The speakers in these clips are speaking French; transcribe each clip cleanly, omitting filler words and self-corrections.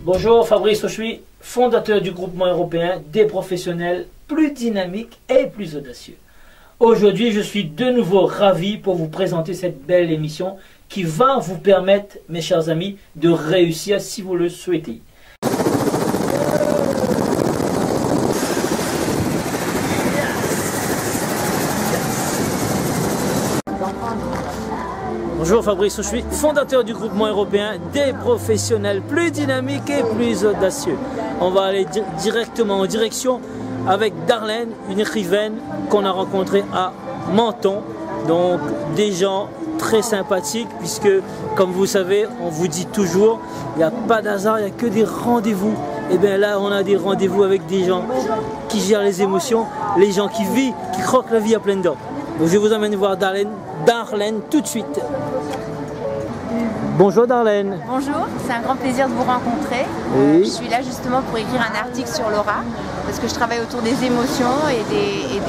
Bonjour, Fabrice Auchuy, fondateur du groupement européen des professionnels plus dynamiques et plus audacieux. Aujourd'hui, je suis de nouveau ravi pour vous présenter cette belle émission qui va vous permettre, mes chers amis, de réussir si vous le souhaitez. Bonjour, Fabrice Auchuy, fondateur du groupement européen des professionnels plus dynamiques et plus audacieux. On va aller directement en direction avec Darlene, une écrivaine qu'on a rencontrée à Menton. Donc des gens très sympathiques puisque, comme vous savez, on vous dit toujours, il n'y a pas d'hasard, il n'y a que des rendez-vous. Et bien là, on a des rendez-vous avec des gens qui gèrent les émotions, les gens qui vivent, qui croquent la vie à pleines dents. Donc je vous emmène voir Darlene tout de suite. Bonjour Darlene. Bonjour, c'est un grand plaisir de vous rencontrer. Oui. Je suis là justement pour écrire un article sur Laura, parce que je travaille autour des émotions et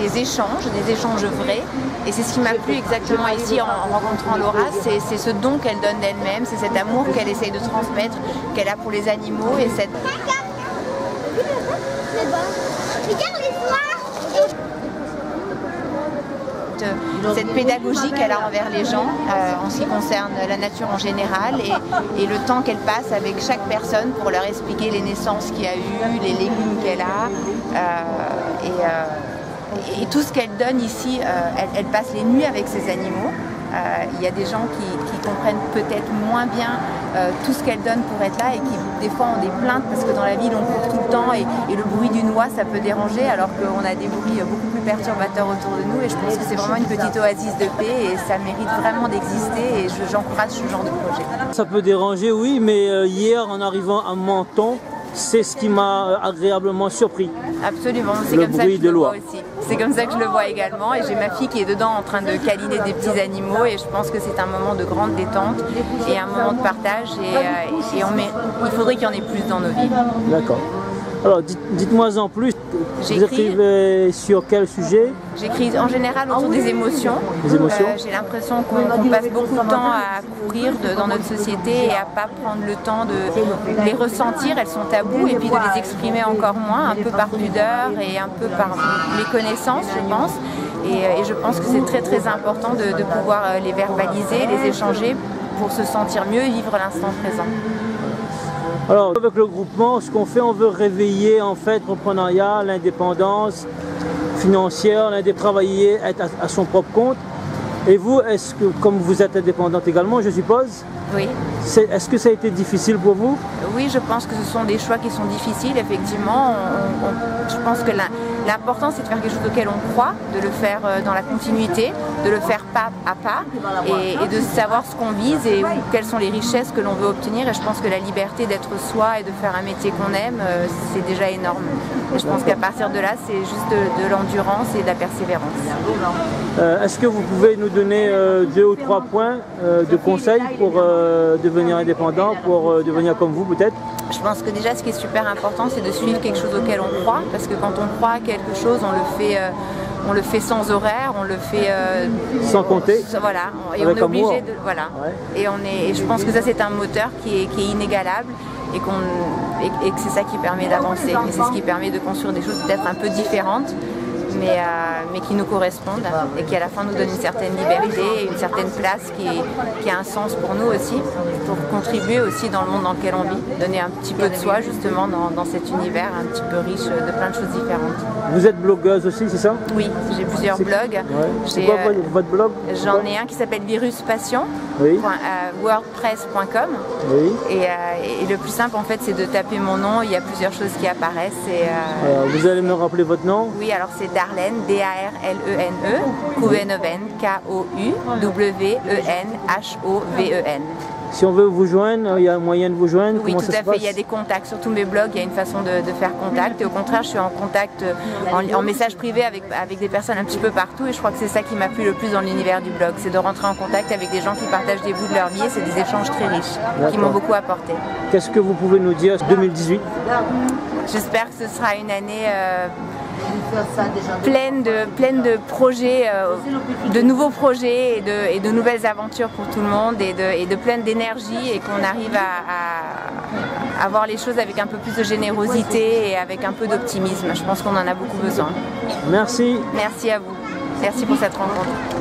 des échanges vrais. Et c'est ce qui m'a plu exactement ici en rencontrant Laura, c'est ce don qu'elle donne d'elle-même, c'est cet amour qu'elle essaye de transmettre, qu'elle a pour les animaux et cette... cette pédagogie qu'elle a envers les gens en ce qui concerne la nature en général et le temps qu'elle passe avec chaque personne pour leur expliquer les naissances qu'il y a eu, les légumes qu'elle a et tout ce qu'elle donne ici. Elle passe les nuits avec ses animaux. Il y a des gens qui comprennent peut-être moins bien tout ce qu'elle donne pour être là et qui des fois ont des plaintes parce que dans la ville on court tout le temps et le bruit d'une oie ça peut déranger alors qu'on a des bruits beaucoup plus perturbateurs autour de nous et je pense que c'est vraiment une petite oasis de paix et ça mérite vraiment d'exister et j'encourage ce genre de projet. Ça peut déranger, oui, mais hier en arrivant à Menton, c'est ce qui m'a agréablement surpris. Absolument, c'est comme ça que je le vois aussi. C'est comme ça que je le vois également et j'ai ma fille qui est dedans en train de câliner des petits animaux et je pense que c'est un moment de grande détente et un moment de partage et il faudrait qu'il y en ait plus dans nos vies. D'accord. Alors dites-moi en plus, vous écrivez sur quel sujet? J'écris en général autour des émotions. J'ai l'impression qu'on passe beaucoup de temps à courir dans notre société et à ne pas prendre le temps de les ressentir, elles sont tabous, et puis de les exprimer encore moins, un peu par pudeur et un peu par méconnaissance, je pense. Et je pense que c'est très très important de pouvoir les verbaliser, les échanger pour se sentir mieux et vivre l'instant présent. Alors avec le groupement, ce qu'on fait, on veut réveiller en fait l'entrepreneuriat, l'indépendance financière, travailler, être à son propre compte. Et vous, est-ce que, comme vous êtes indépendante également, je suppose? Oui. Est-ce que ça a été difficile pour vous? Oui, je pense que ce sont des choix qui sont difficiles, effectivement. Je pense que l'important, c'est de faire quelque chose auquel on croit, de le faire dans la continuité, de le faire pas à pas et de savoir ce qu'on vise et quelles sont les richesses que l'on veut obtenir. Et je pense que la liberté d'être soi et de faire un métier qu'on aime, c'est déjà énorme. Et je pense qu'à partir de là, c'est juste de l'endurance et de la persévérance. Est-ce que vous pouvez nous donner 2 ou 3 points de conseils pour devenir indépendant, pour devenir comme vous peut-être? Je pense que déjà ce qui est super important, c'est de suivre quelque chose auquel on croit, parce que quand on croit à quelque chose, on le fait sans horaire, on le fait sans compter. Voilà, et on est obligé de voilà. Ouais. Et je pense que ça c'est un moteur qui est inégalable et que c'est ça qui permet d'avancer. Et c'est ce qui permet de construire des choses peut-être un peu différentes, mais qui nous correspondent et qui à la fin nous donnent une certaine liberté et une certaine place qui a un sens pour nous aussi, pour contribuer aussi dans le monde dans lequel on vit, donner un petit peu de soi justement dans cet univers un petit peu riche de plein de choses différentes. Vous êtes blogueuse aussi, c'est ça? Oui, j'ai plusieurs blogs. Ouais. C'est quoi votre blog? J'en ai un qui s'appelle Viruspassion, wordpress.com. Oui. Et le plus simple en fait c'est de taper mon nom, il y a plusieurs choses qui apparaissent. Vous allez me rappeler votre nom? Oui, alors c'est Darlene, D-A-R-L-E-N-E, Kouwenhoven, K-O-U-W-E-N-H-O-V-E-N. Si on veut vous joindre, il y a un moyen de vous joindre? Oui, tout à fait, il y a des contacts. Sur tous mes blogs, il y a une façon de faire contact. Et au contraire, je suis en contact, en message privé avec des personnes un petit peu partout. Et je crois que c'est ça qui m'a plu le plus dans l'univers du blog. C'est de rentrer en contact avec des gens qui partagent des bouts de leur vie. Et c'est des échanges très riches, qui m'ont beaucoup apporté. Qu'est-ce que vous pouvez nous dire 2018? J'espère que ce sera une année pleine de projets, de nouveaux projets et de nouvelles aventures pour tout le monde et de pleine d'énergie, et qu'on arrive à voir les choses avec un peu plus de générosité et avec un peu d'optimisme. Je pense qu'on en a beaucoup besoin. Merci. Merci à vous. Merci pour cette rencontre.